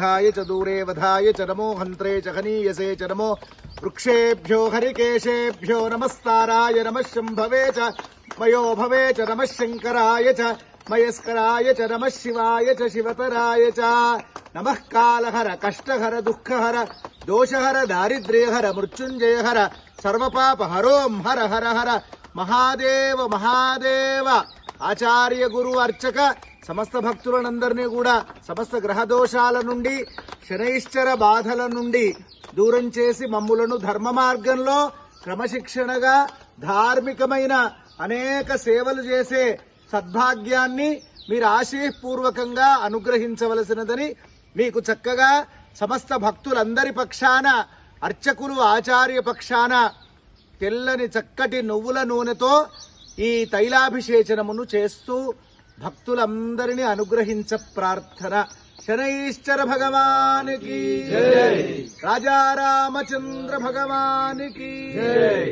निधाय च दूरे वधाय च नमो हन्त्रे च हनीयसे च नमो वृक्षेभ्यो हरिकेशेभ्यो नमस्ताराय नमः शम्भवे च मयो भवे च नमः शङ्कराय च मयस्कराय च नमः शिवाय च शिवतराय च नमः कालहर कष्टहर दुःखहर दोषहर दारिद्र्यहर मृत्युञ्जयहर सर्वपापहरों हर हर हर महादेव महादेव ఆచార్య గురు అర్చక సమస్త భక్తులందరినీ కూడా సమస్త గ్రహ దోషాల నుండి శనైశ్చర బాధల నుండి దూరం చేసి మమ్ములను ధర్మ మార్గంలో క్రమశిక్షణగా ధార్మికమైన అనేక సేవలు చేసే సద్భాగ్యాన్ని మీరు ఆశీపూర్వకంగా అనుగ్రహించవలసినదని మీకు చక్కగా సమస్త భక్తులందరి పక్షాన అర్చకులు ఆచార్య పక్షాన తెల్లని చక్కటి నువ్వుల నూనెతో ఈ తైలాభిషేచనమును చేస్తూ భక్తులందరినీ అనుగ్రహించ ప్రార్థన. శనైశ్చర భగవానికి జై, రాజా రామచంద్ర భగవానికి జై.